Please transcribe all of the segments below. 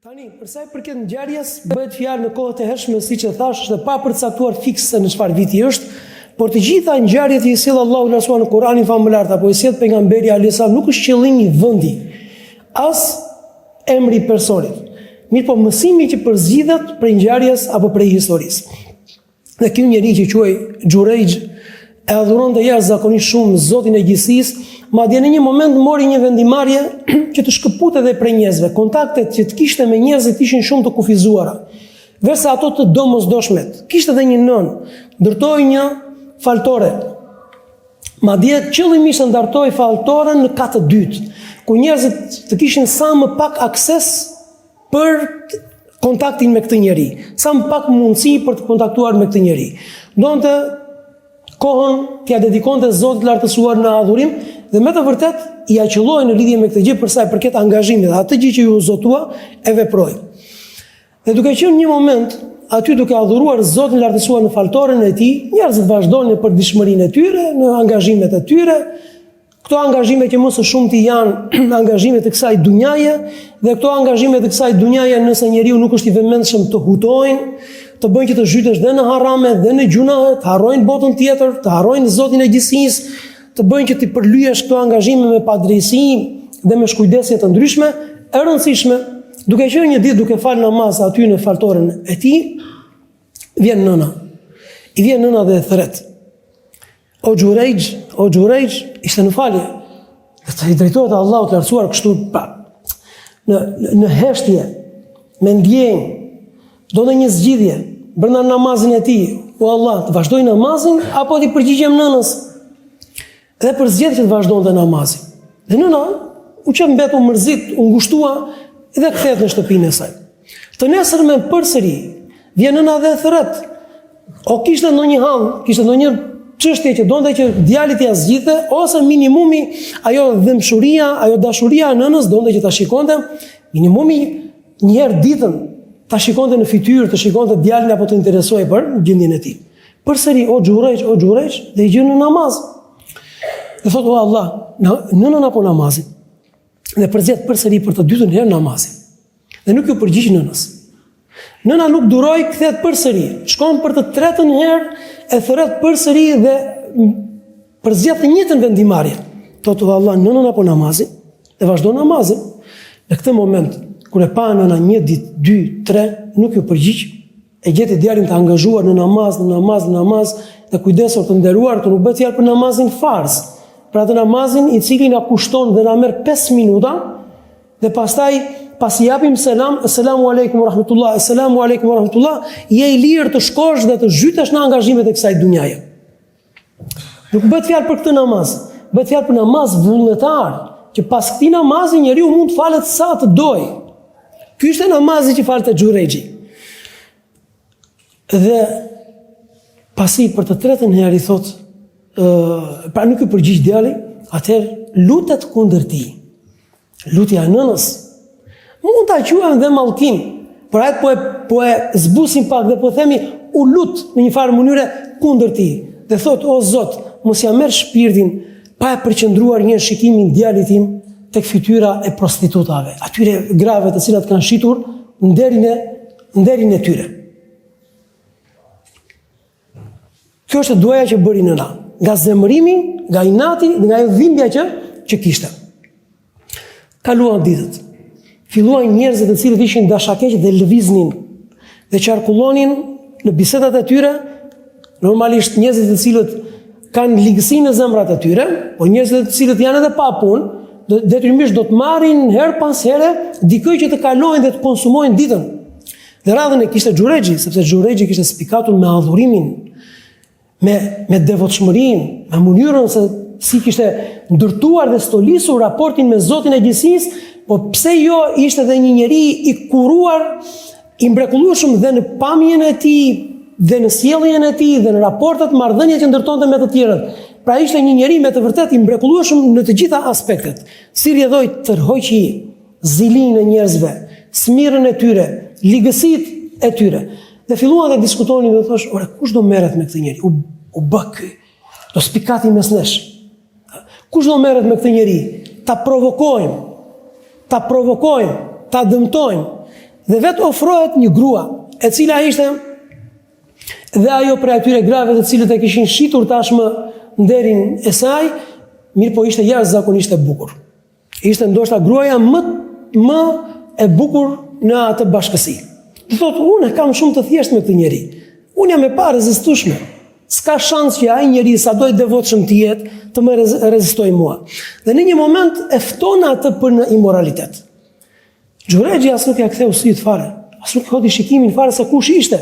Tani, përsa i përket ngjarjes, bëhet fjalë në kohët e hershme, siç e thash, është e papërcaktuar fikse në çfarë viti është, por të gjitha ngjarjet që i sjell Allahu në Kur'anin famëlar apo i sjell pejgamberi alayhis salam nuk është qëllimi i vendi, as emri i personit. Mirë, po mësimi që përzgjidhet prej ngjarjes apo prej historisë. Dhe ky njeri që quhej Xhurejx e adhuronte jashtëzakonisht shumë Zotin e gjithësisë, madje në një moment mori një vendimarrje që të shkëputej edhe prej njerëzve. Kontaktet që të kishte me njerëzit ishin shumë të kufizuara. Versa ato të domosdoshmet. Kishte edhe një nën, ndërtoi një faltore. Madje qëllimisht ndartoi faltoren në kat të dytë, ku njerëzit të kishin sa më pak akses për kontaktin me këtë njeri, sa më pak mundësi për të kontaktuar me këtë njeri. Donte kohën t'ia dedikonte Zotit lartësuar në adhurim dhe me të vërtet i aqëlloi në lidhje me këtë gjë përsa i përket angazhimit dhe atë gjë që ju zotua e veproi. Dhe duke qenë një moment aty duke adhuruar Zotin lartësuar në faltoren e tij, njerëzit vazhdonin për dishmërinë e tyre, në angazhimet e tyre. Këto angazhime që më së shumti janë angazhime të kësaj dunjaje, dhe këto angazhime të kësaj dunjaje, nëse njeriu nuk është i vëmendshëm, të hutojnë, të bëjnë që të zhytesh dhe në harame dhe në gjuna, të harrojnë botën tjetër, të harrojnë Zotin e gjithësisë, të bëjnë që të përlyesh këto angazhime me padrejsi dhe me shkujdesje të ndryshme, e rëndësishme, duke qenë një ditë duke fal namaz aty në faltoren e tij, vjen nëna. I vjen nëna dhe e thret. O Xhurejx, ishte në falje. Dhe të i drejtohet Allahut lartësuar kështu në heshtje, me ndjenjë, do në një zgjidhje brenda namazin e tij. O Allah, të vazhdoj namazin apo t'i përgjigjem nënës? Dhe përzgjedh që të vazhdonte namazin. Dhe nëna u qe mbetu mërzit, u ngushtua dhe kthehet në shtëpinë e saj. Të nesërmen përsëri vjen nëna dhe thret. O kishte ndonjë hall, kishte ndonjë çështje që donte që djalit t'ia zgjidhte, ose minimumi ajo dëmshuria, ajo dashuria e nënës donte që ta shikonte, minimumi një herë ditën ta shikonte në fytyrë, të shikonte djalin apo të interesohej për gjendjen e tij. Përsëri o Xhurejx, dhe i gjën në namaz. Dhe thotë o Allah, nënën apo namazin? Dhe përzgjedh përsëri për të dytën herë namazin. Dhe nuk ju përgjigj nënës. Nëna nuk duroi, kthehet përsëri. Shkon për të tretën herë, e thret përsëri dhe përzgjedh të njëjtën vendimarrje. Thotë o Allah, nënën apo namazin? Dhe vazhdon namazin. Në këtë moment, kur e pa nëna 1 ditë, 2, 3, nuk ju përgjigj, e gjeti djalin të angazhuar në namaz, dhe kujdesur të nderuar, të nuk bëhet fjalë për namazin farz. Pra atë namazin i cili na kushton dhe na merr 5 minuta, dhe pastaj pasi japim selam, assalamu alaikum wa rahmatullah, assalamu alaikum wa rahmatullah, je i lirë të shkosh dhe të zhytesh në angazhimet e kësaj dunjaje. Nuk bëhet fjalë për këtë namaz, bëhet fjalë për namaz vullnetar, që pas këtij namazi njeriu mund të falet sa të dojë. Ky ishte namazi që falte Xhurejxhi. Dhe pasi për të tretën herë i thot, pra nuk i përgjigj djali, atëherë lutet kundër tij. Lutja e nënës mund ta quajmë dhe mallkim, por atë po e zbusim pak dhe po themi u lut në një farë mënyre kundër tij. Dhe thot o Zot, mos ja merr shpirtin pa e përqendruar një shikimin djalit tim tek fytyra e prostitutave, atyre grave të cilat kanë shitur nderin e tyre. Kjo është duaja që bëri nëna, nga zemërimi, nga inati, nga ajo dhimbja që kishte. Kaluan ditët. Filluan njerëzit të cilët ishin dashakeq dhe lëviznin dhe qarkullonin në bisedat e tyre, normalisht njerëzit të cilët kanë ligësi në zemrat e tyre, por njerëzit të cilët janë edhe pa punë, detyrimisht do të marrin her pas here dikë që të kalojnë dhe të konsumojnë ditën. Dhe radhën e kishte Xhurejxhi, sepse Xhurejxhi kishte spikatur me adhurimin, me devotshmërinë, me mënyrën se si kishte ndërtuar dhe stolisur raportin me Zotin e gjithësisë, por pse jo ishte edhe një njeri i kuruar, i mrekullueshëm dhe në pamjen e tij, dhe në sjelljen e tij, dhe në raportet, marrëdhëniet që ndërtonte me të tjerët. Pra ishte një njeri me të vërtet i mrekullueshëm në të gjitha aspektet. Si rrjedhoi tërhoqi zilinë e njerëzve, smirën e tyre, ligësitë e tyre. Dhe filluan të diskutonin dhe thosh, ore, kush do merret me këtë njeri? U bë ky. Do spikati mes nesh. Kush do merret me këtë njeri? Ta provokojmë, ta dëmtojmë. Dhe vetë ofrohet një grua, e cila ishte dhe ajo prej atyre grave të cilët e kishin shitur tashmë nderin e saj, mirë po ishte jashtëzakonisht e bukur. Ishte ndoshta gruaja më e bukur në atë bashkësi. Do thotë, unë kam shumë të thjeshtë me këtë njeri. Unë jam e pa rezistueshme. S'ka shans që ai njeri sa do i devotshëm të jetë të më rezistojë mua. Dhe në një moment e fton atë për në imoralitet. Xhurexhi as nuk ja ktheu syt fare. As nuk hodhi shikimin fare se kush ishte.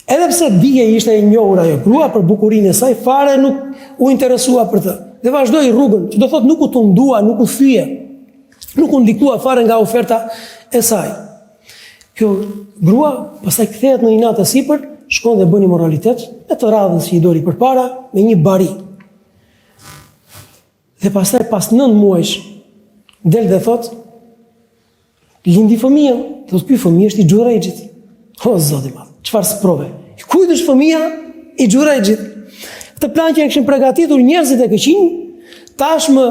Edhe pse dije ishte e njohur ajo grua për bukurinë e saj, fare nuk u interesua për të. Dhe vazhdoi rrugën, që do thotë nuk u tundua, nuk u thyje, nuk u ndikua fare nga oferta e saj. Kjo grua pastaj kthehet në një natë sipër, shkon dhe bën imoralitet me të radhës që i dori përpara me një bari. Dhe pastaj pas 9 muajsh del dhe thot, lindi fëmijën, thot ky fëmijë është i Xhurexhit. O Zoti i madh, çfarë sprove? Kujt është fëmia i Xhurexhit? Këtë plan që e kishin përgatitur njerëzit e këqij, tashmë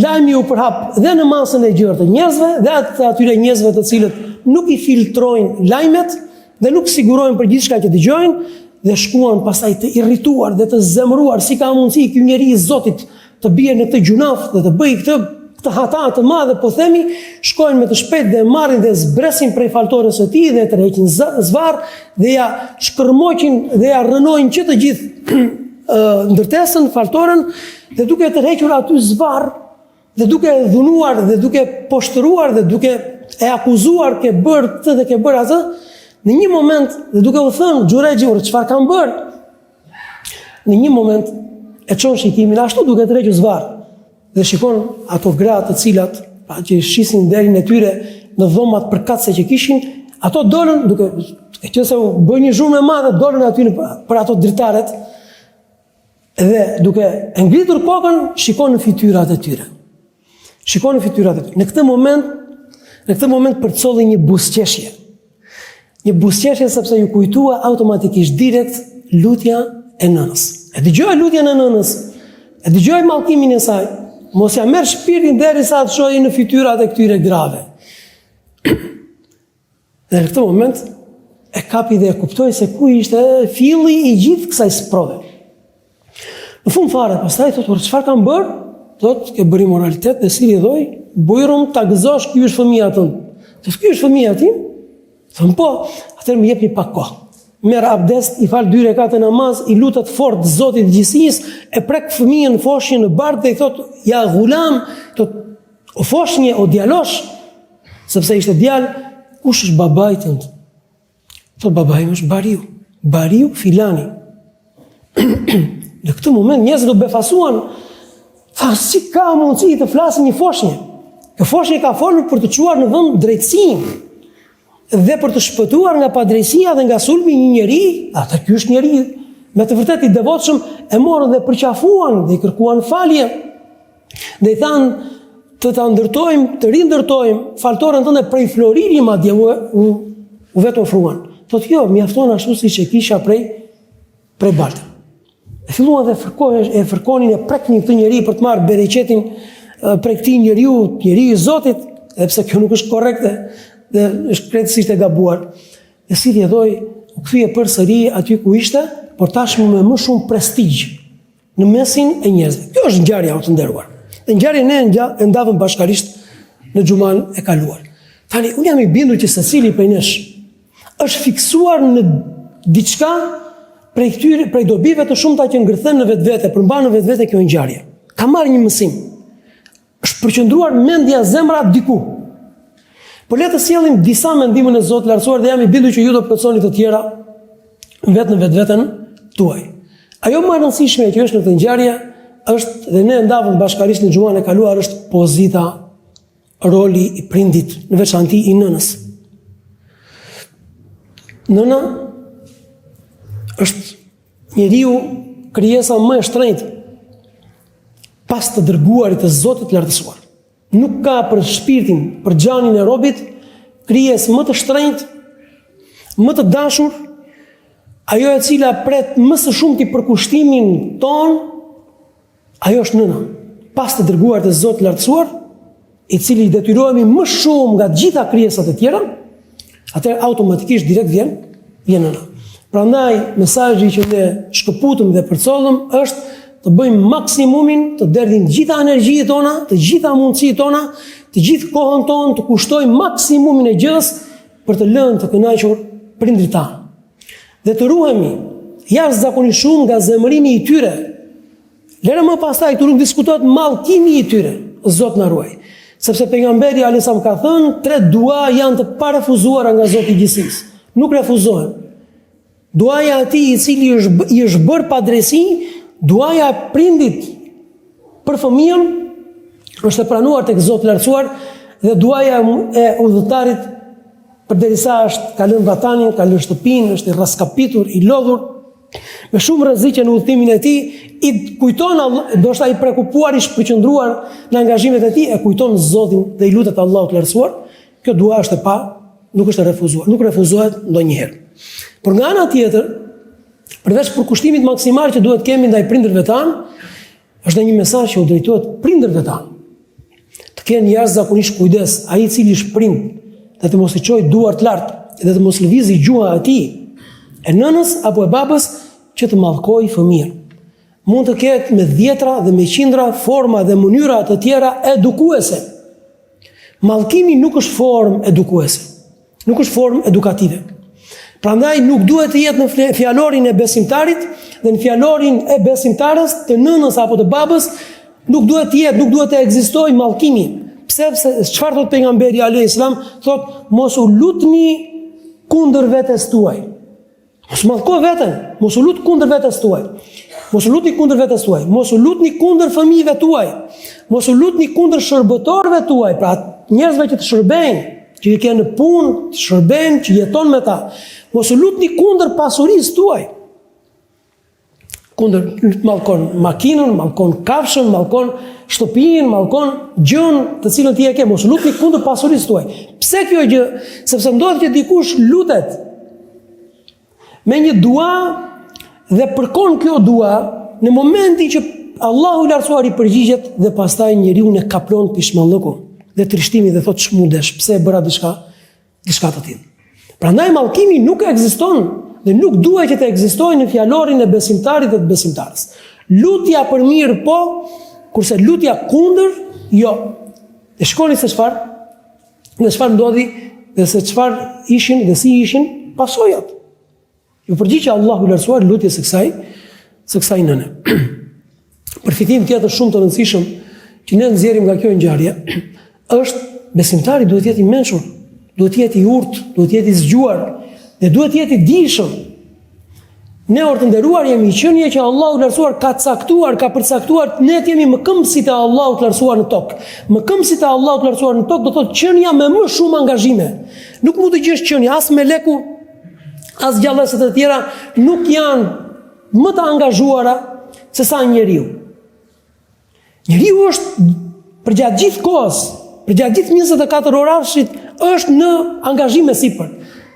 lajmi u përhap dhe në masën e gjerë të njerëzve, dhe atyre njerëzve të cilët nuk i filtrojnë lajmet dhe nuk sigurojnë për gjithçka që dëgjojnë, dhe shkuan pastaj të irrituar dhe të zemëruar si ka mundësi ky njeri i Zotit të bie në këtë gjunaf dhe të bëjë këtë hata të madhe, po themi, shkojnë me të shpejt dhe marrin dhe zbresin prej faltorës së tij dhe tërheqin zvarr dhe ja shkërmoqin dhe ja rrënojnë që të gjithë ndërtesën, faltorën, dhe duke tërhequr aty zvarr dhe duke dhunuar dhe duke poshtëruar dhe duke e akuzuar ke bërë këtë dhe ke bërë atë, në një moment dhe duke u thënë Xhurexhi çfarë kanë bërë, në një moment e çon shikimin ashtu duke tërhequr zvarr. Dhe shikon ato gra të cilat që shisin nderin e tyre në dhomat përkatëse që kishin, ato dolën duke qëse u bën një zhurmë e madhe, dolën aty për ato dritaret dhe duke ngritur kokën shikon në fytyrat e tyre. Shikon në fytyrat e tyre. Në këtë moment përcolli një buzëqeshje. Një buzëqeshje sepse ju kujtua automatikisht direkt lutja e nënës. E dëgjoi lutjen e nënës, e dëgjoi mallkimin e saj. Mos ja merr shpirtin derisa të shohë në fytyrat e këtyre grave. Dhe në këtë moment e kapi dhe e kuptoi se ku ishte filli i gjithë kësaj sprove. Në fund fare, pastaj thotë, çfarë kanë bërë? Thotë, ke bërë moralitet dhe si lidhoj, bujrum ta gëzosh, ky është fëmia tënd. Thotë, ky është fëmia tim? Thonë po, atëherë më jepni pak kohë. Merr abdest, i fal 2 rekate namaz, i lutet fort Zotit të gjithësisë, e prek fëmijën në foshnjë në bardh dhe i thot, ja gulam, thot, o foshnjë, o djalosh, sepse ishte djalë, kush është babai tënd? Thot, babai im është Bariu filani. Në këtë moment njerëzit u befasuan, tha, si ka mundësi të flasë një foshnjë? Kjo foshnjë ka folur për të çuar në vend drejtësinë dhe për të shpëtuar nga padrejësia dhe nga sulmi një njeri, atë ky është njeri me të vërtetë i devotshëm, e morën dhe përqafuan dhe i kërkuan falje. Dhe i thanë të ta ndërtojmë, të rindërtojmë faltorën tënde prej floriri madje u vetë ofruan. Thotë jo, mjafton ashtu siç e kisha prej balte. E filluan dhe fërkonin e preknin këtë njeri për të marrë bereqetin prej këtij njeriu i Zotit, edhe pse kjo nuk është korrekte. Dhe është krejtësisht e gabuar. Dhe si vjedhoi, u kthye përsëri aty ku ishte, por tashmë me më shumë prestigj në mesin e njerëzve. Kjo është ngjarja të nderuar. Dhe ngjarjen e ndavëm bashkarisht në xuman e kaluar. Tani unë jam i bindur që secili prej nesh është fiksuar në diçka prej dobive të shumta që ngërthen në vetvete, përmban në vetvete kjo ngjarje. Ka marrë një mësim. Është përqendruar mendja, zemra diku. Po le të sjellim disa mendime në Zot lartësuar dhe jam i bindur që ju do plotësoni të tjera vetë në vetveten tuaj. Ajo më e rëndësishme që është në këtë ngjarje është, dhe ne ndavëm bashkarisht në xuman e kaluar, është pozita, roli i prindit, në veçanti i nënës. Nëna është njeriu krijesa më e shtrenjtë pas të dërguarit të Zotit lartësuar. Nuk ka për shpirtin, për gjanin e robit, krijesë më të shtrenjtë, më të dashur, ajo e cila pret më së shumti për kushtimin ton, ajo është nëna. Pas të dërguarit të Zotit lartësuar, i cili detyrohemi më shumë nga gjitha krijesat e tjera, atëherë automatikisht direkt vjen në na. Prandaj mesazhi që ne shkëputëm dhe përcollëm është të bëjmë maksimumin, të derdhim të gjitha energjitë tona, të gjitha mundësitë tona, të gjithë kohën tonë, të kushtojmë maksimumin e gjës për të lënë të kënaqur prindrit tanë. Dhe të ruhemi jashtëzakonisht shumë nga zemërimi i tyre. Lere më pastaj këtu nuk diskutohet mallkimi i tyre, Zot na ruaj. Sepse pejgamberi alayhis ka thënë 3 dua janë të parefuzuara nga Zoti i gjithësisë. Nuk refuzohen. Duaja e atij i cili i është bërë pa drejtësi, duaja e prindit për fëmijën është e pranuar tek Zoti i lartësuar dhe duaja e udhëtarit përderisa ka lënë vatanin, ka lënë shtëpinë, është i raskapitur, i lodhur, me shumë rreziqe në udhëtimin e tij, i kujton Allah, ndoshta i prekupuar, i shpërqendruar në angazhimet e tij, e kujton Zotin dhe i lutet Allahut të lartësuar. Kjo dua është e pa, nuk është e refuzuar, nuk refuzohet ndonjëherë. Por nga ana tjetër, përveç përkushtimit maksimal që duhet kemi ndaj prindërve tanë, është një mesazh që u drejtohet prindërve tanë. Të kenë jashtëzakonisht kujdes, ai i cili është prind, dhe të mos i çojë duart lart, dhe të mos lëvizë gjuha e tij, e nënës apo e babës, që të mallkojë fëmijën. Mund të ketë me dhjetra dhe me qindra forma dhe mënyra të tjera edukuese. Mallkimi nuk është formë edukuese, nuk është formë edukative. Prandaj nuk duhet të jetë në fjalorin e besimtarit dhe në fjalorin e besimtarës, të nënës apo të babës, nuk duhet të jetë, nuk duhet të ekzistojë mallkimi. Pse? Çfarë thot pejgamberi alayhis salam? Thot mos u lutni kundër vetes tuaj. Mos mallko veten, mos u lut kundër vetes tuaj. Mos u lutni kundër vetes tuaj, mos u lutni kundër fëmijëve tuaj, mos u lutni kundër shërbëtorëve tuaj, pra njerëzve që të shërbejnë, që i kanë në punë, të shërbejnë, që jeton me ta. Mos u lutni kundër pasurisë tuaj. Kundër mallkon makinën, mallkon kafshën, mallkon shtëpinë, mallkon gjën të cilën ti e ke, mos u lutni kundër pasurisë tuaj. Pse kjo gjë? Sepse ndodh që dikush lutet me një dua dhe përkon kjo dua në momentin që Allahu i lartësuar i përgjigjet dhe pastaj njeriu e kaplon pishmallëku dhe trishtimi dhe thot ç'mundesh, pse e bëra diçka të tillë. Prandaj mallkimi nuk ekziston dhe nuk duhet që të ekzistojë në fjalorin e besimtarit dhe të besimtarës. Lutja për mirë po, kurse lutja kundër jo. E shikoni se çfarë ndodhi dhe se çfarë ishin dhe si ishin pasojat. Ju përgjigje Allahu i lartësuar lutjes së kësaj nëne. Përfitim tjetër shumë të rëndësishëm që ne nxjerrim nga kjo ngjarje është besimtari duhet të jetë i mençur, duhet të jetë i urtë, duhet të jetë i zgjuar dhe duhet të jetë i dijshëm. Ne orë të nderuar jemi qenie që Allahu i lartësuar ka caktuar, ka përcaktuar, ne jemi më këmbësit e Allahut të lartësuar në tokë. Më këmbësit e Allahut të lartësuar në tokë do thotë qenia me më shumë angazhime. Nuk mund të gjesh qenia as meleku, as gjallëset e tjera nuk janë më të angazhuara se sa njeriu. Njeriu është përgjatë gjithë kohës, përgjatë gjithë 24 orashit është në angazhime sipër.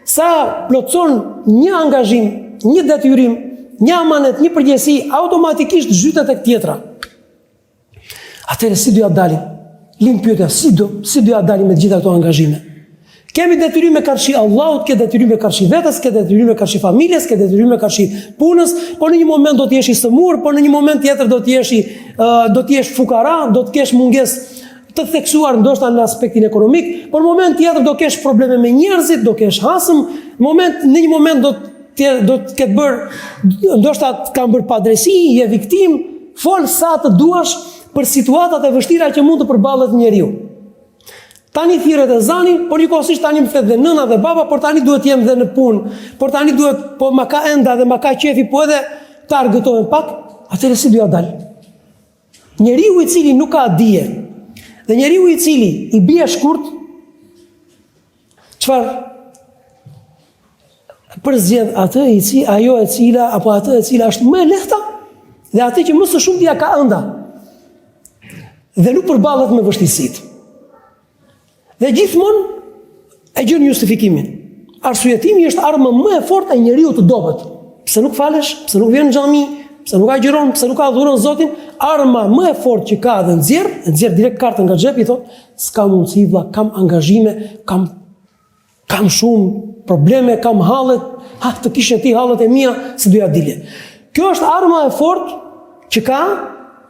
Sa plotson një angazhim, një detyrim, një amanet, një përgjegjësi, automatikisht zhytet tek tjetra. Atëherë si do ja dalim? Lim pyetja, si do ja dalim me gjitha këto angazhime? Kemi detyrim me karshi Allahut, ke detyrim me karshi vetes, ke detyrim me karshi familjes, ke detyrim me karshi punës, por në një moment do të jesh i sëmur, por në një moment tjetër do të jesh fukara, do të kesh mungesë të theksuar ndoshta në aspektin ekonomik, por në moment tjetër do kesh probleme me njerëzit, do kesh hasëm, në një moment do të ketë bërë ndoshta kanë bërë padrejsi, je viktim, fol sa të duash për situatat e vështira që mund të përballet njeriu. Tani thirret e zani, por njëkohësisht tani më flet dhe nëna dhe baba, por tani duhet jem dhe në punë, por tani duhet, po ma ka enda dhe ma ka qefi, po edhe të argëtohen pak, atëherë si do ja dal? Njeriu i cili nuk ka dije, dhe njeriu i cili i bie shkurt, çfarë? Përzgjedh atë ajo e cila apo atë e cila është më e lehta dhe atë që më së shumti ja ka ënda. Dhe nuk përballet me vështirësitë. Dhe gjithmonë e gjen justifikimin. Arsyetimi është arma më e fortë e njeriu të dobët. Pse nuk falesh, pse nuk vjen në xhami, pse nuk agjeron, pse nuk adhuron Zotin, arma më e fortë që ka dhe nxjerr direkt kartën nga xhepi, thotë, s'ka mundësi vlla, kam angazhime, kam shumë probleme, kam hallet, të kishe ti hallet e mia, se doja dile. Kjo është arma e fortë që ka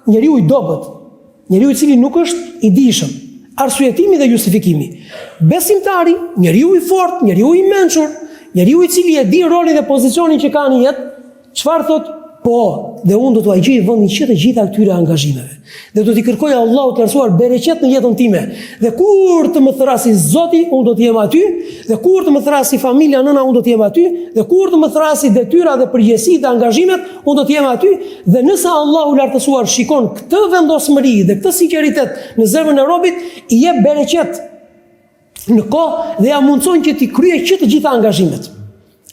njeriu i dobët, njeriu i cili nuk është i dijshëm. Arsyetimi dhe justifikimi. Besimtari, njeriu i fortë, njeriu i mençur, njeriu i cili e di rolin dhe pozicionin që ka në jetë, çfarë thotë? Po, dhe unë do t'u gjej vendin që të gjitha këtyre angazhimeve. Dhe do t'i kërkoj Allahut të lartësuar bereqet në jetën time. Dhe kur të më thrasi Zoti, unë do të jem aty, dhe kur të më thrasi familja nëna, unë do të jem aty, dhe kur të më thrasi detyra dhe përgjegjësitë dhe angazhimet, unë do të jem aty. Dhe nëse Allahu lartësuar shikon këtë vendosmëri dhe këtë sinqeritet në zemrën e robit, i jep bereqet në kohë dhe ja mundson që t'i kryej që të gjitha angazhimet.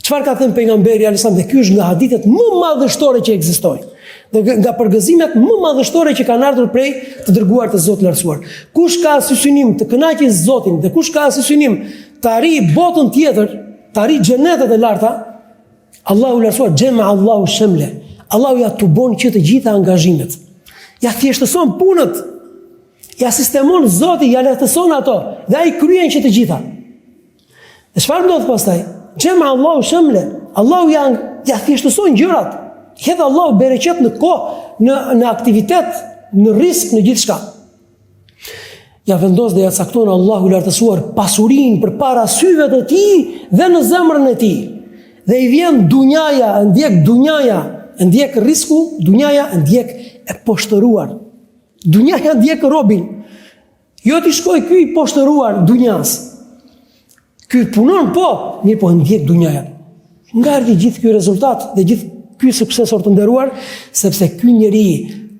Çfarë ka thënë pejgamberi alayhisalam, dhe ky është nga hadithet më madhështore që ekzistojnë. Dhe nga përgëzimet më madhështore që kanë ardhur prej të dërguar të Zotit lartësuar. Kush ka si synim të kënaqë Zotin dhe kush ka si synim të arrijë botën tjetër, të arrijë xhenetet e larta, Allahu lartësuar xhema Allahu shamle. Allahu ja tubon që të gjitha angazhimet. Ja thjeshtëson punët. Ja sistemon Zoti, ja lehtëson ato dhe ai kryen që të gjitha. Dhe çfarë ndodh pastaj? Xhema Allahu shamle. Allahu ja thjeshtëson gjërat. Hedh Allahu bereqet në kohë, në aktivitet, në risk, në gjithçka. Ja vendos dhe ja cakton Allahu lartësuar pasurinë përpara syve të tij dhe në zemrën e tij. Dhe i vjen dunjaja, ndjek risku, dunjaja ndjek e poshtëruar. Dunjaja ndjek robin. Jo ti shkoj ky i poshtëruar dunjas. Ky punon po, mirë po ndjek dunjaja. Nga ardhi gjithë ky rezultat dhe gjithë ky suksesor të nderuar, sepse ky njeri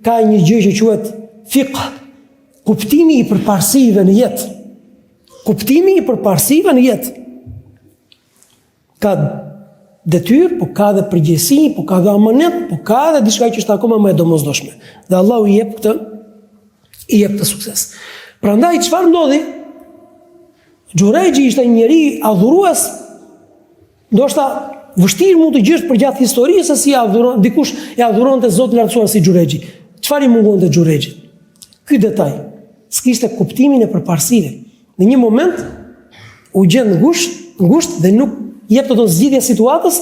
ka një gjë që quhet fiqh, kuptimi i përparësive në jetë. Kuptimi i përparësive në jetë. Ka detyrë, po ka dhe përgjegjësi, po ka dhe amanet, po ka dhe diçka që është akoma më e domosdoshme. Dhe Allahu i jep këtë sukses. Prandaj çfarë ndodhi? Xhurejxhi ishte një njeri adhurues, ndoshta vështirë mund të gjesh përgjatë historisë se si dikush e adhuronte Zotin lartësuar si Xhurejxhi. Çfarë i mungonte Xhurejxhit? Ky detaj. S'kishte kuptimin e përparësive. Në një moment u gjen ngusht dhe nuk jepte dot zgjidhje situatës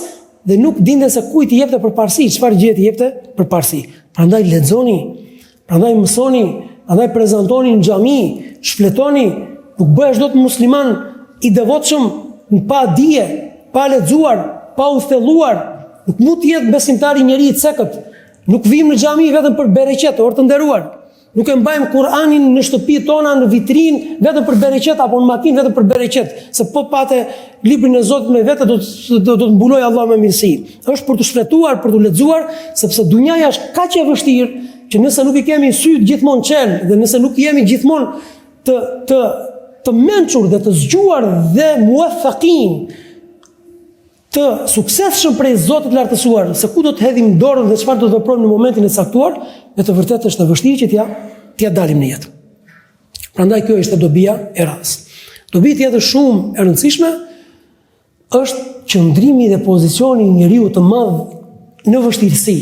dhe nuk dinte se kujt i jepte përparësi, çfarë gjë i jepte përparësi. Prandaj lexoni, prandaj mësoni, prandaj prezantoni në xhami, shfletoni, nuk bëhesh dot musliman i devotshëm pa dije, pa lexuar, pa u thelluar, nuk mund të jetë besimtar i njeriu i cekët. Nuk vim në xhami vetëm për bereqet, or të nderuar. Nuk e mbajmë Kur'anin në shtëpitë tona, në vitrinë vetëm për bereqet apo në makinë vetëm për bereqet, se po pate librin e Zotit me vete do të mbuloj Allah me mirësi. Është për të shfletuar, për të lexuar, sepse dunjaja është kaq e vështirë që nëse nuk i kemi sy gjithmonë çel dhe nëse nuk jemi gjithmonë të mençur dhe të zgjuar dhe muwaffaqin, të suksesshëm prej Zotit lartësuar, se ku do të hedhim dorën dhe çfarë do të veprojmë në momentin e caktuar, me të vërtetë është e vështirë që t'ja dalim në jetë. Prandaj kjo është dobia e radhës. Dobi tjetër shumë e rëndësishme është qëndrimi dhe pozicioni i njeriu të madh në vështirësi.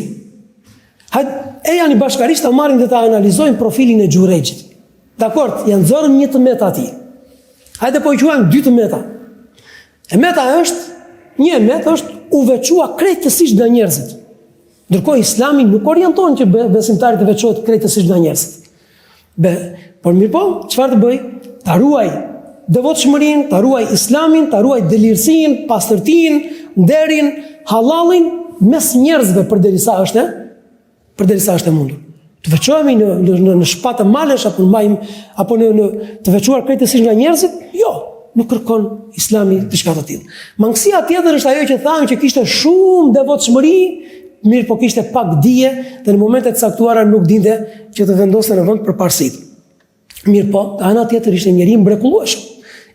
E janë i bashkarisht të marrin dhe të analizojnë profilin e Xhurejxhit. Dakor, janë zërën 1 meta ati. Hajde po i quajmë 2 meta. E meta është, një meta është u veçua krejtësisht nga njerëzit. Ndërkohë Islami nuk orienton që besimtarit të veçohet krejtësisht nga njerëzit. Por mirë po, çfarë të bëj? Ta ruaj devotshmërinë, ta ruaj Islamin, ta ruaj delirësinë, pastërtinë, nderin, halallin mes njerëzve përderisa është e mundur. Të veçohemi në shpatë malesh apo në të veçuar krejtësisht nga njerëzit? Jo, nuk kërkon Islami diçka të tillë. Mangësia tjetër është ajo që thamë që kishte shumë devotshmëri, mirë po kishte pak dije dhe në momentet e caktuara nuk dinte që të vendoste në vend përparësitë. Mirë po, ana tjetër ishte njëri mrekullueshëm.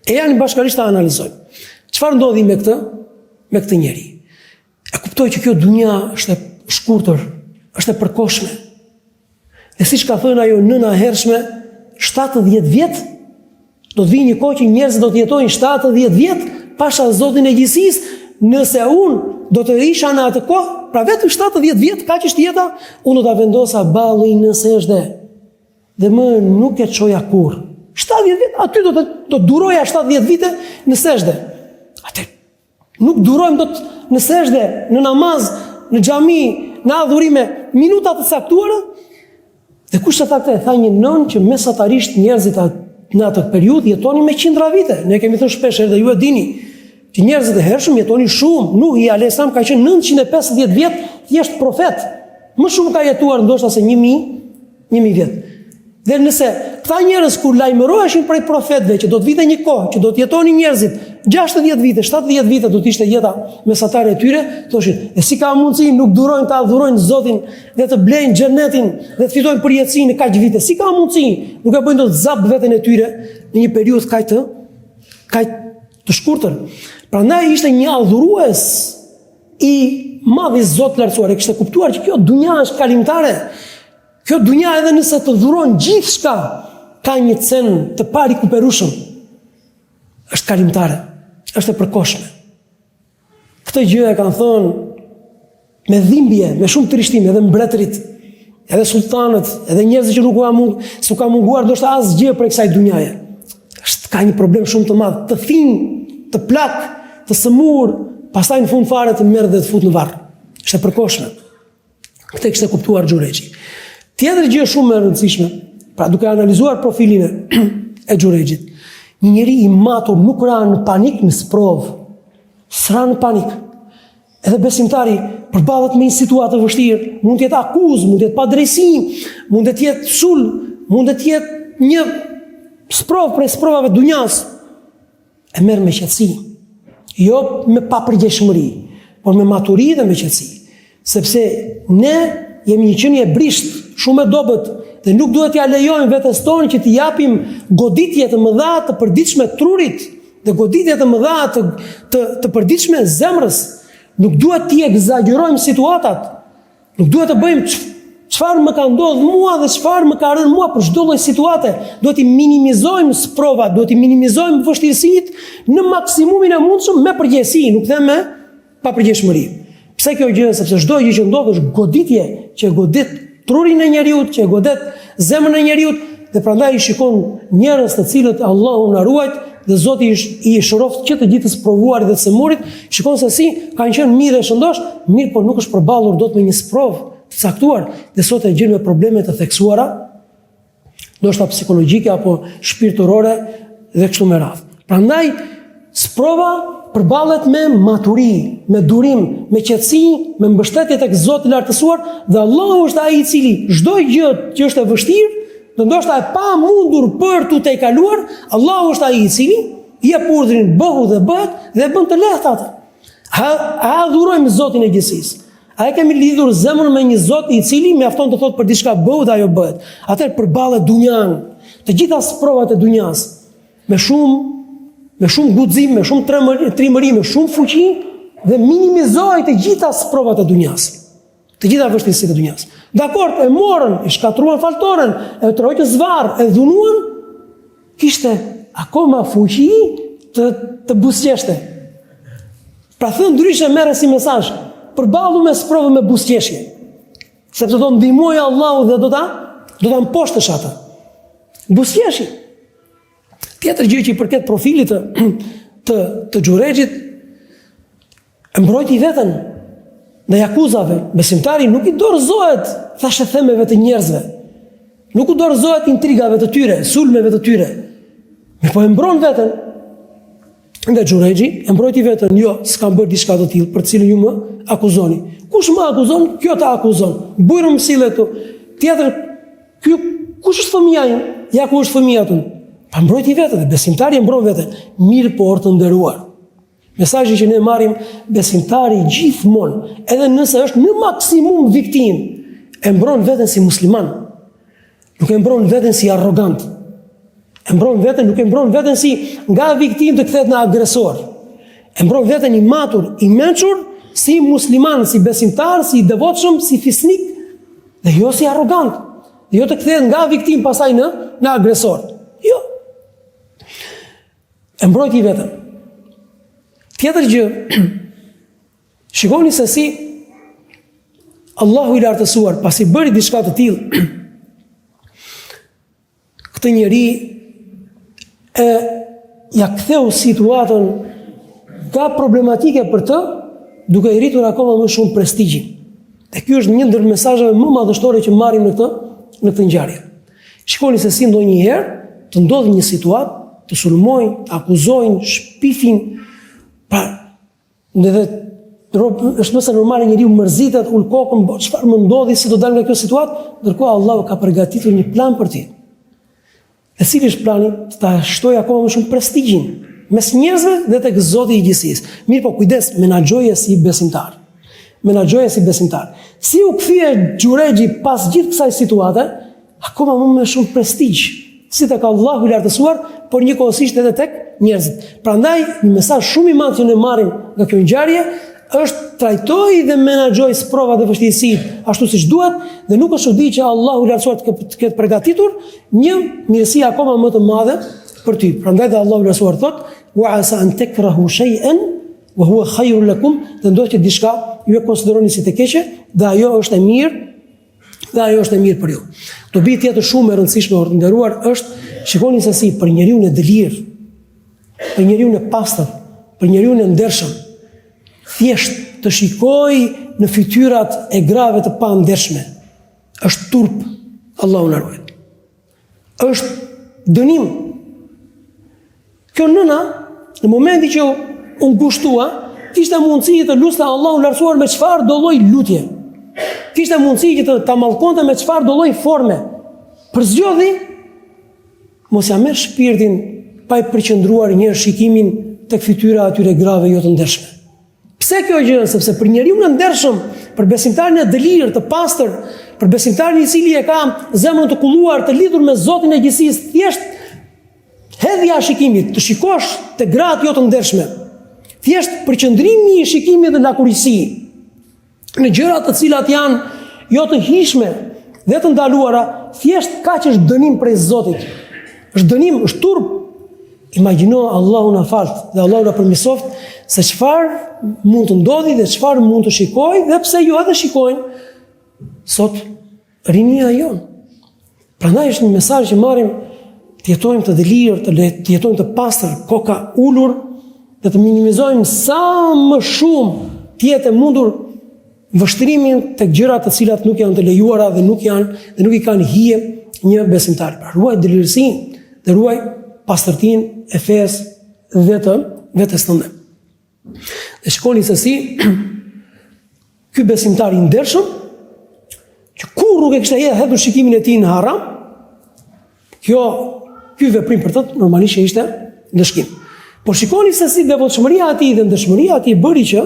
E janë bashkërisht ta analizojmë. Çfarë ndodhi me këtë njeri? E kuptoi që kjo dunja është e shkurtër, është e përkohshme. Dhe siç ka thënë ajo nëna e hershme, 70 vjet do të vijë një kohë që njerëzit do të jetojnë 70 vjet pasha Zotin e gjithësisë, nëse unë do të isha në atë kohë, pra vetëm 70 vjet kaq është jeta, unë do ta vendosa ballin në seshde. Dhe më nuk e çoja kurr. 70 vjet, aty do duroja 70 vite në seshde. Atë nuk durojmë dot në seshde, në namaz, në xhami, në adhurime, minuta të caktuara. Dhe kush e tha këtë? Tha një nën që mesatarisht njerëzit në atë periudhë jetonin me qindra vite. Ne kemi thënë shpesh edhe ju e dini që njerëzit e hershëm jetonin shumë. Nuhi alayhis salam ka qenë 950 vjet thjesht profet. Më shumë ka jetuar ndoshta se 1000 vjet. Dhe nëse këta njerëz kur lajmëroheshin prej profetëve që do të vite një kohë, që do të jetonin njerëzit 60 vite, 70 vite do të ishte jeta mesatare e tyre, thoshin, e si ka mundësi nuk durojnë të adhurojnë Zotin dhe të blejnë xhenetin dhe të fitojnë përjetësinë në kaq vite. Si ka mundësi? Nuk e bëjnë dot zap veten e tyre në një periudhë kaq të shkurtër. Prandaj ishte një adhurues i madh i Zotit lartësuar, e kishte kuptuar që kjo dunja është kalimtare. Kjo dunja edhe nëse të dhuron gjithçka, ka një cen të parikuperueshëm. Është kalimtare, është e përkohshme. Këtë gjë e kanë thënë me dhimbje, me shumë trishtime, edhe mbretërit, edhe sultanët, edhe njerëzit që nuk ka munguar ndoshta asgjë prej kësaj dunjaje. Ka një problem shumë të madh, të thinj, të plak, të sëmur, pastaj në fund fare të merr dhe të fut në varr. Është e përkohshme. Këtë kishte kuptuar Xhurexhi. Tjetër gjë shumë e rëndësishme, pra duke analizuar profilin e Xhurexhit, një njeri i matur nuk ra në panik në sprov, s'ra në panik. Edhe besimtari përballet me një situatë të vështirë, mund të jetë akuzë, mund të jetë padrejsi, mund të jetë sul, mund të jetë një sprov prej sprovave të dunjas, e merr me qetësi, jo me papërgjeshmëri, por me maturi dhe me qetësi, sepse ne jemi një qenie brisht, shumë e dobët, dhe nuk duhet t'ja lejojmë vetes tonë që t'i japim goditje të mëdha të përditshme trurit, dhe goditje të mëdha të përditshme zemrës. Nuk duhet t'i egzagerojmë situatat. Nuk duhet të bëjmë çfarë më ka ndodhur mua dhe çfarë më ka rënë mua për çdo lloj situate. Duhet t'i minimizojmë sprovat, duhet t'i minimizojmë vështirësitë në maksimumin e mundshëm me përgjegjësi, nuk them me papërgjeshmëri. Pse kjo gjë? Sepse çdo gjë që ndodh është goditje që godit trurin e njeriut, që e godet zemrën e njeriut, dhe prandaj i shikon njerëz të cilët Allahu na ruajt dhe Zoti i shëroft që të gjithë sprovuarit dhe të sëmurit, shikon se si kanë qenë mirë dhe shëndosh, mirë por nuk është përballur dot me një sprov të caktuar, dhe sot e gjen me probleme të theksuara, ndoshta psikologjike apo shpirtërore dhe kështu me radhë. Prandaj sprova përballet me maturi, me durim, me qetësi, me mbështetje tek Zoti i lartësuar, dhe Allahu është ai i cili çdo gjë që është e vështirë, do ndoshta e pa mundur për tu te kaluar, Allahu është ai i cili i jep urdhrin bëhu dhe bëhet dhe bën të lehtë atë. A adhurojmë Zotin e gjithësisë? A e kemi lidhur zemrën me një Zot i cili mjafton të thotë për diçka bëhu dhe ajo bëhet? Atëherë përballet dunjan, të gjitha sprovat e dunjas, me shumë guxim, me shumë trimëri, me shumë fuqi, dhe minimizoi të gjitha sprovat e dunjas, të gjitha vështirësitë e dunjas. Dakor, e morën, e shkatruan faltoren, e trojtë zvarr, e dhunuan, kishte akoma fuqi të buzëqeshte. Pra thënë ndryshe merre si mesazh, përballu me sprovë me buzëqeshje, sepse do ndihmojë Allahu dhe do ta mposhtësh atë. Buzëqeshi. Tjetër gjë që i përket profilit të Xhurexhit, mbrojti veten ndaj akuzave. Besimtari nuk i dorëzohet thashë themeve të njerëzve. Nuk u dorëzohet intrigave të tyre, sulmeve të tyre. Po e mbron veten. Nga Xhurexhi e mbrojti veten, jo, s'kam bërë diçka të tillë për të cilën ju më akuzoni. Kush më akuzon? Kjo ta akuzon. Bujrum sillet tu. Tjetër, kush është fëmia jon? Ja ku është fëmia tu? Pa mbrojti veten, besimtari e mbron veten. Mirë por të nderuar. Mesazhi që ne marrim, besimtari gjithmonë, edhe nëse është në maksimum viktim, e mbron veten si musliman. Nuk e mbron veten si arrogant. E mbron veten, nuk e mbron veten si nga viktim të kthehet në agresor. E mbron veten i matur, i mençur, si musliman, si besimtar, si i devotshëm, si fisnik, dhe jo si arrogant. Jo të kthehet nga viktim pasaj në agresor. Jo. E mbrojti veten. Tjetër gjë, shikoni se si Allahu i lartësuar pasi bëri diçka të tillë, këtë njeri ja ktheu situatën ka problematike për të, duke i rritur akoma më shumë prestigjin. Dhe ky është një ndër mesazheve më madhështore që marrim në këtë ngjarje. Shikoni se si ndonjëherë të ndodhë një situatë, të sulmojnë, të akuzojnë, shpifin, është mëse normale njeriu mërzitet, ul kokën, çfarë më ndodhi, si do dal nga kjo situatë, ndërkohë Allahu ka përgatitur një plan për ti. E cili është plani? Ta shtojë akoma më shumë prestigjin mes njerëzve dhe tek Zoti i gjithësisë. Mirë, po kujdes, menaxhoje si besimtar. Menaxhoje si besimtar. Si u kthye Xhurexhi pas gjithë kësaj situate, akoma më shumë prestigj, si tek Allahu i lartësuar, por njëkohësisht edhe tek njerëzit. Prandaj, një mesazh shumë i madh që ne marrim nga kjo ngjarje është trajtoj dhe menaxhoj provat dhe vështirësitë ashtu siç duhet, dhe nuk është çudi që Allahu i lartësuar të ketë përgatitur një mirësi akoma më të madhe për ty. Prandaj dhe Allahu i lartësuar thotë: "Wa asa an takrahu shay'an wa huwa khayrun lakum", dhe ndodh që diçka ju e konsideroni si të keqe dhe ajo është e mirë, për ju. Dobi tjetër shumë e rëndësishme të nderuar është, shikoni se si për njeriu në dëlir, për njeriu në pastër, për njeriu në ndershëm, thjesht të shikoj në fytyrat e grave të pandershme, është turp, Allahu na ruaj. Është dënim. Kjo nëna, në momenti që unë gushtua, kishte mundësi të luste Allahu lartësuar me çfarë do lloj lutje. Kishte mundësi që të ta mallkonte me çfarë do lloj forme. Për zgjodhi, mos ja merr shpirtin pa i përqendruar një shikimin tek fytyra atyre grave jo të ndershme. Pse kjo gjë? Sepse për njeriu në ndershëm, për besimtarin e dëlir, të pastër, për besimtarin i cili e ka zemrën të kulluar, të lidhur me Zotin e gjithësisë, thjesht hedhja e shikimit, të shikosh te gratë jo të ndershme. Thjesht përqendrimi i shikimit dhe lakurisi në gjërat të cilat janë jo të hishme dhe të ndaluara, thjesht kaq është dënim prej Zotit. Është dënim, është turp. Imagjino, Allahu na falt dhe Allahu na përmirësoft se çfarë mund të ndodhi dhe çfarë mund të shikoj, dhe pse ju edhe shikojnë sot rinia jon. Prandaj është një mesazh që marrim, të jetojmë të dëlirë, të jetojmë të pastër, koka ulur, dhe të minimizojmë sa më shumë të jetë mundur vështrimin tek gjërat të cilat nuk janë të lejuara dhe nuk i kanë hije një besimtar. Pra ruaj dëlirësinë dhe ruaj pastërtinë e fesë dhe të vetes tënde. Dhe shikoni se si ky besimtar i ndershëm, që kur nuk e kishte hedhur shikimin e tij në haram, ky veprim për të normalisht ishte ndëshkim. Por shikoni se si devotshmëria e tij dhe ndëshmëria e tij bëri që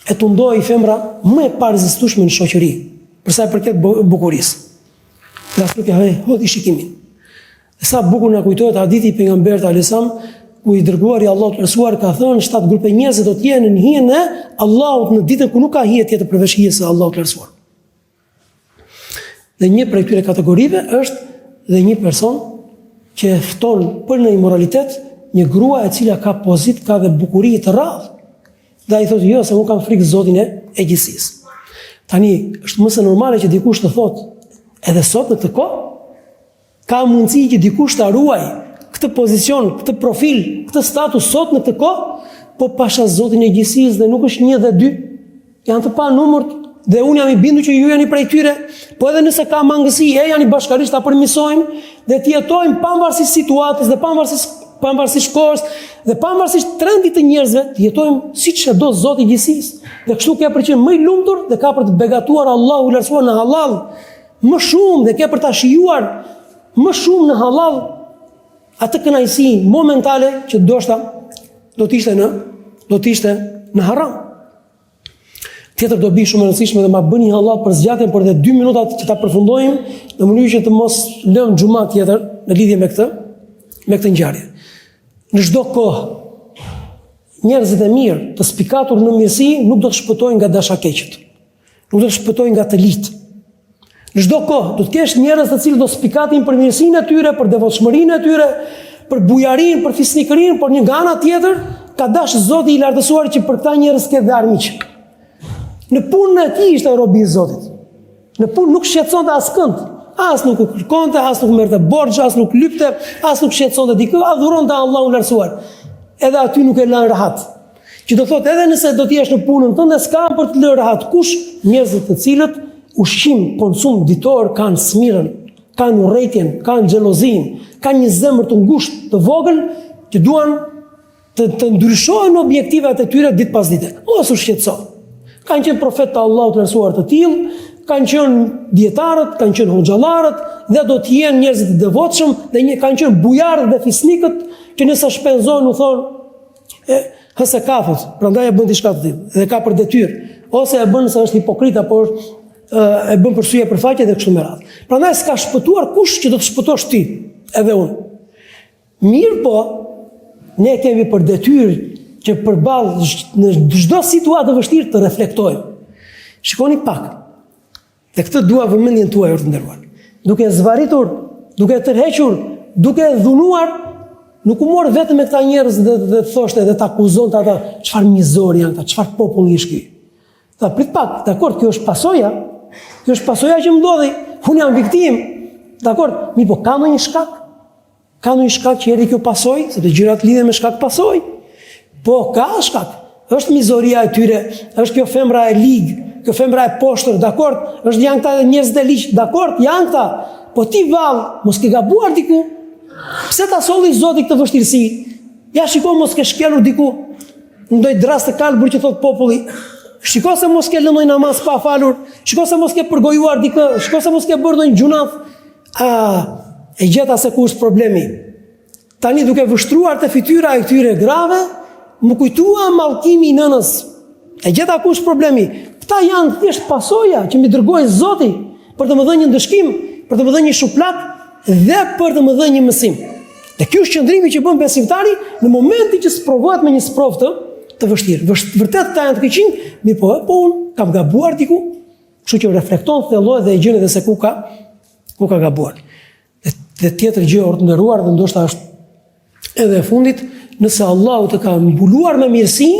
e tundoi femra më e parezistueshme në shoqëri, për sa i përket bukurisë. Dhe ashtu që hodhi shikimin. Dhe sa bukur na kujtohet hadithi i pejgamberit alayhisalam, ku i dërguari i Allahut Resuluar ka thënë 7 grupe njerëz do të jenë në hijen e Allahut në ditën ku nuk ka hije tjetër përveç hijes së Allahut Resuluar. Dhe një prej këtyre kategorive është dhe një person që e fton për në immoralitet një grua e cila ka pozit, ka dhe bukuri të rrallë. Dhe ai thotë jo, se unë kam frikë Zotin e gjithësisë. Tani është mëse normale që dikush të thotë, edhe sot në këtë kohë ka mundësi që dikush ta ruaj këtë pozicion, këtë profil, këtë status sot në këtë kohë, po pasha Zotin e gjithësisë, dhe nuk është 1 dhe 2, janë të panumërt, dhe unë jam i bindur që ju jeni prej tyre, po edhe nëse ka mangësi, janë bashkarisht ta përmirësojmë dhe të jetojmë pavarësisht situatës dhe pavarësisht kohës dhe pavarësisht trendit të njerëzve, të jetojmë siç e do Zoti i gjithësisë. Dhe kështu ka për të qenë më i lumtur dhe ka për të begatuar Allahu i lartësuar në halal më shumë, dhe ka për ta shijuar më shumë në halal atë kënaqësi momentale që ndoshta do të ishte në haram. Tjetër dobi shumë e rëndësishme dhe ma bëni halal për zgjatjen, por edhe 2 minuta që ta përfundojmë në mënyrë që të mos lëm xhuman tjetër në lidhje me këtë ngjarje. Në çdo kohë njerëzit e mirë të spikatur në mirësi nuk do të shpëtojnë nga dashakeqët. Nuk do të shpëtojnë nga të litë. Në çdo kohë do të kesh njerëz të cilët do spikatin për mirësinë e tyre, për devotshmërinë e tyre, për bujarinë, për fisnikërinë, por një nga ana tjetër ka dash Zoti i lartësuar që për këta njerëz ke dhe armiq. Në punën e tij ishte robi i Zotit. Në punë nuk shqetësonte askënd. As nuk u kërkonte, as nuk merrte borxh, as nuk lypte, as nuk shqetësonte dikë, adhuronte Allahun lartësuar. Edhe aty nuk e lën rahat. Që do thotë edhe nëse do të jesh në punën tënde, s'ka për të lënë rahat kush, njerëzit të cilët ushqim, konsum ditor kanë smirën, kanë urrëtitjen, kanë xhelozinë, kanë një zemër të ngushtë, të vogël, që duan të ndryshojnë objektivat e tyre ditë pas dite. Mos u shqetëso. Kanë qenë profetë të Allahut të lartësuar të tillë, kanë qenë dietarët, kanë qenë hoxhallarët dhe do të jenë njerëz të devotshëm dhe kanë qenë bujarët dhe fisnikët që nëse shpenzojnë u thonë hëse kafës, prandaj e bën diçka të tillë dhe ka për detyrë, ose e bën se është hipokrit apo e bën për syje për faqe dhe kështu me radhë. Prandaj s'ka shpëtuar kush që do të shpëtosh ti, edhe unë. Mirë po, ne kemi për detyrë që përballë në çdo situatë të vështirë të reflektojmë. Shikoni pak. Dhe këtë dua vëmendjen tuaj të nderuar. Duke zvaritur, duke tërhequr, duke dhunuar, nuk u mor vetëm me këta njerëz dhe thoshte dhe të akuzonte ata çfarë mizori janë ata, çfarë populli është ky. Tha prit pak, dakord, kjo është pasoja. Kjo është pasoja që më ndodhi. Unë jam viktim. Dakord, mi po ka ndonjë shkak? Ka ndonjë shkak që erdhi kjo pasojë, sepse gjërat lidhen me shkak pasojë? Po, ka shkak. Është mizoria e tyre, është kjo femra e ligë, kjo femra e poshtër, dakord, është janë këta njerëz të liq, dakord, janë këta. Po ti vallë, mos ke gabuar diku. Pse ta solli Zoti këtë vështirësi? Ja shiko mos ke shkelur diku. Ndoj drast të kalbur që thot populli. Shiko se mos ke lënë namaz pa falur. Shiko se mos ke përgojuar dikë. Shiko se mos ke bërë ndonjë gjunaf. E gjeta se ku është problemi. Tani duke vështruar të fytyra e këtyre grave, më kujtua mallkimi i nënës. E gjeta ku është problemi. Këta janë thjesht pasoja që mi dërgoi Zoti për të më dhënë një ndëshkim, për të më dhënë një shuplat dhe për të më dhënë një mësim. Dhe ky është qëndrimi që bën besimtari në momentin që sprovohet me një sprovë të vështirë. Vërtet ta janë të këqij, mirë po unë kam gabuar diku, kështu që reflekton, thelloj dhe e gjen edhe se ku ka gabuar. Dhe tjetër gjë të nderuar dhe ndoshta është edhe e fundit, nëse Allahu të ka mbuluar me mirësi,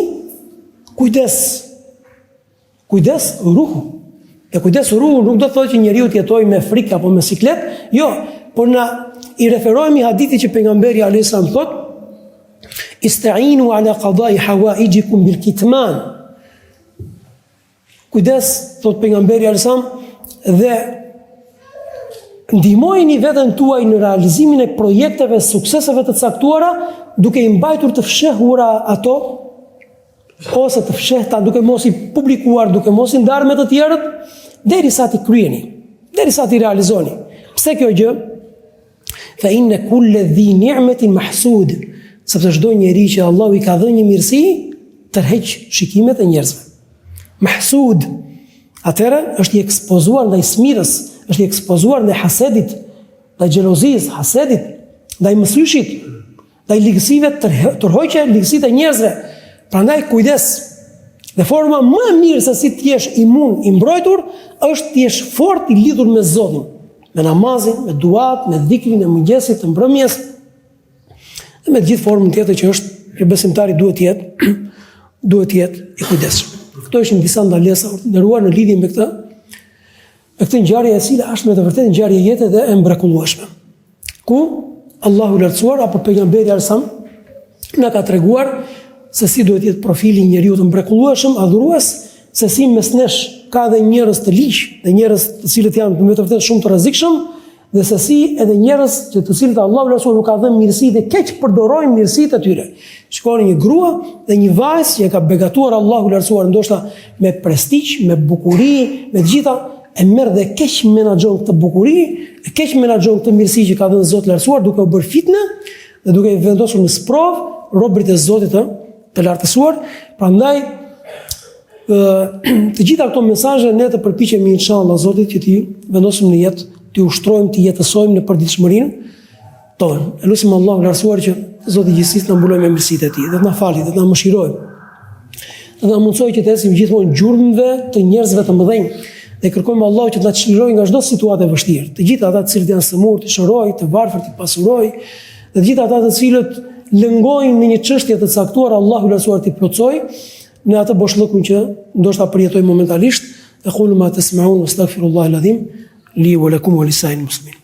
kujdes ruhu. E kujdes ruhu nuk do të thotë që njeriu të jetojë me frikë apo me siklet, jo, por na i referohemi hadithit që pejgamberi alayhis salam thotë: "Ista'inu ala qada'i hawaijikum bil kitman." Kujdes, thotë pejgamberi alayhis salam, dhe ndihmojeni veten tuaj në realizimin e projekteve, sukseseve të caktuara, duke i mbajtur të fshehura ato, ose të fshehta, duke mos i publikuar, duke mos i ndarë me të tjerët, derisa ti kryeni, derisa ti realizoni. Pse kjo gjë? Fa inna kulla dhi ni'matin mahsud, sepse çdo njeri që Allahu i ka dhënë një mirësi, tërheq shikimet e njerëzve. Mahsud, atëherë është i ekspozuar ndaj smirës, është i ekspozuar ndaj hasedit, ndaj xhelozisë, hasedit, ndaj mësyshit, ndaj ligësive, tërhoqje ligësitë e njerëzve. Prandaj kujdes. Dhe forma më e mirë se si të jesh imun, i mbrojtur, është të jesh fort i lidhur me Zotin, me namazin, me duat, me dhikrin e mëngjesit, të mbrëmjes, dhe me gjithë formën tjetër që është që besimtari duhet të jetë i kujdesshëm. Këto ishin disa ndalesa të nderuar në lidhje me këtë ngjarje e cila është me të vërtetë ngjarje jete dhe e mrekullueshme. Ku Allahu i lartësuar apo pejgamberi alsam na ka treguar se si duhet jetë profili i njeriu të mrekullueshëm, adhurues, se si mes nesh ka dhe njerëz të liq, dhe njerëz të cilët janë me të vërtetë shumë të rrezikshëm, dhe se si edhe njerëz që të cilët Allahu i lartësuar nuk ka dhënë mirësi dhe keq përdorojnë mirësitë e tyre. Shikoni një grua dhe një vajzë që e ka begatuar Allahu i lartësuar ndoshta me prestigj, me bukuri, me të gjitha, e merr dhe keq menaxhon këtë bukuri, e keq menaxhon këtë mirësi që ka dhënë Zoti i lartësuar, duke u bërë fitnë dhe duke i vendosur në sprov robërit e Zotit të lartësuar. Prandaj të gjitha këto mesazhe ne të përpiqemi inshallah Zotit që ti vendosim në jetë, ti ushtrojmë, ti jetësojmë në përditshmërinë tonë. Elusim Allahun e lartësuar që Zoti i gjithësisë na mbulojë me mirësitë e tij, dhe të na falë, dhe të na mëshirojë. Dhe na mundsojë që të ecim gjithmonë gjurmëve të njerëzve të mëdhenj, dhe kërkojmë Allahut që të na çlirojë nga çdo situatë e vështirë. Të gjithë ata të cilët janë sëmurë, të shërojë, të varfër, të pasurojë, dhe të gjithë ata të cilët lëngojnë në një çështje të caktuar, Allahu i lartësuar t'i plotësojë, në atë boshllëkun që ndoshta përjetojmë momentalisht. Aqulu ma tasma'un wastaghfirullaha al-azim li wa lakum wa lisa'il muslimin.